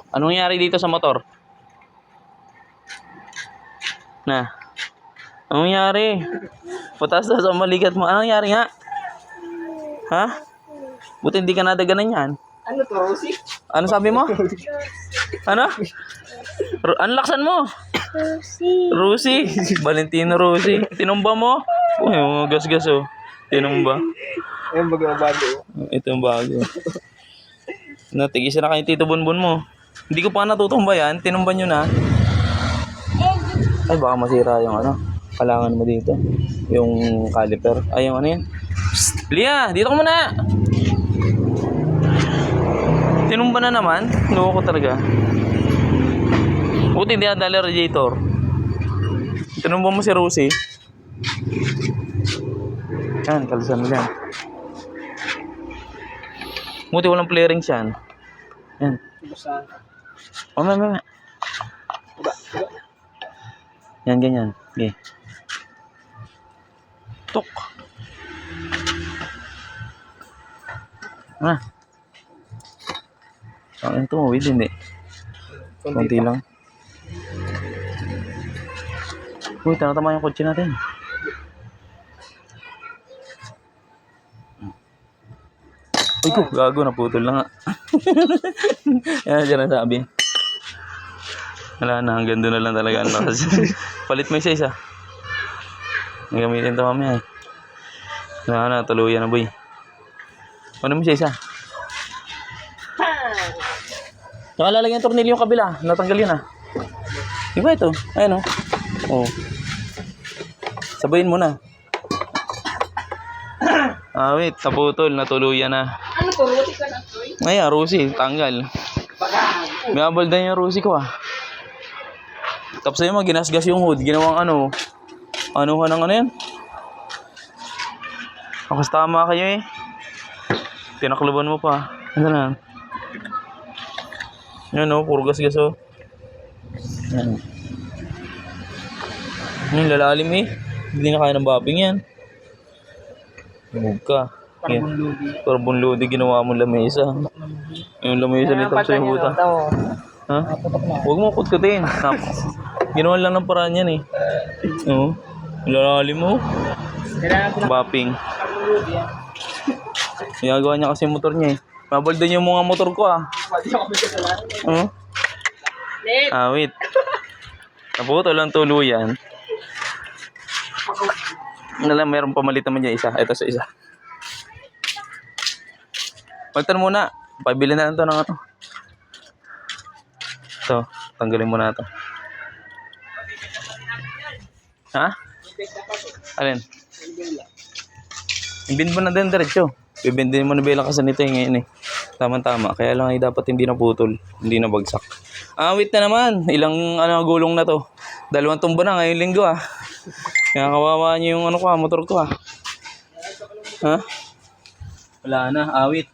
Anong nangyari dito sa motor? Na? Anong nangyari? Patas-tas ang malikat mo. Anong nangyari nga? Ha? Buti hindi ka nadaganan yan. Ano to, Rosie? Ano sabi mo? Ano? Ano laksan mo? Rosie. Valentino Rosie. Tinumba mo? Uy, mga gas-gas oh. Tinumba. Ayun, bago-bago. Ito yung bago. Natigisa na kayo Tito Bonbon mo. Hindi ko pa natutumba yan. Tinumba nyo na. Ay, baka masira yung ano. Kalangan mo dito. Yung caliper. Ay, yung ano yan. Psst! Lia! Dito ka muna! Tinumba na naman. Loko ko talaga. Buti hindi nadali radiator. Tinumba mo si Rosie. Yan, kalisan mo yan. Buti walang flarings yan. Yan. Oh, mama. Yan, ganyan. Okay. Tok. Ah. Ang tumawid, hindi. Kunti lang. Uy, tanatama yung kotse natin. Uy, ko, gago, naputol na nga. Yan, dyan ang sabi. Wala na, hanggang doon na lang talaga. Palit mo isa-isa. Gamitin ito mamaya eh. Wala na, tuluyan na boy. Ano mo isa-isa? Saka lalagyan yung tornilyo yung kabila. Natanggal yun ah. Diba ito? Ayan o. Oh. Sabayin mo na. Ah, wait. Naputol. Natuluyan na. Ano to, Rosie ka na, Roy? Ay, Rosie. Tanggal. May abaldan yung Rosie ko ah. Tapos sa'yo mo, ginasgas yung hood. Ginawang ano. Ano ka ng ano yan? Akas tama kayo eh. Tinakluban mo pa. Ano na? Yan o, puro gas-gas o. Yan. Yung lalalim eh. Hindi na kaya ng bapping yan. Move ka. Carbon lodi ginawa mo lamesa. Yung lamesa nito sa yung buta. Ha? Huwag mo kutkutin. Ginawa lang ng paraan yan eh. Oo. Lalalim mo. Bapping. Ginagawa niya kasi yung motor niya eh. Mabaldan yung mga motor ko ah. Ah, wait. Naputol lang tuluyan. Nalang meron pamalit naman niya isa. Ito sa isa. Palitan muna. Pabili na lang ito ng ano. Ito. Tanggalin mo na ito. Ha? Alin? Ibin mo na din diretso. Bibindin mo na bilang kasi nito yung ngayon eh. Tama-tama. Kaya lang ay dapat hindi naputol. Hindi na bagsak. Ah, wait na naman. Ilang ano, gulong na to. 2 tumba na ngayong linggo ah. Kaya kawawa niyo yung ano ko ah, motor ko ah. Ha? Wala na. Awit.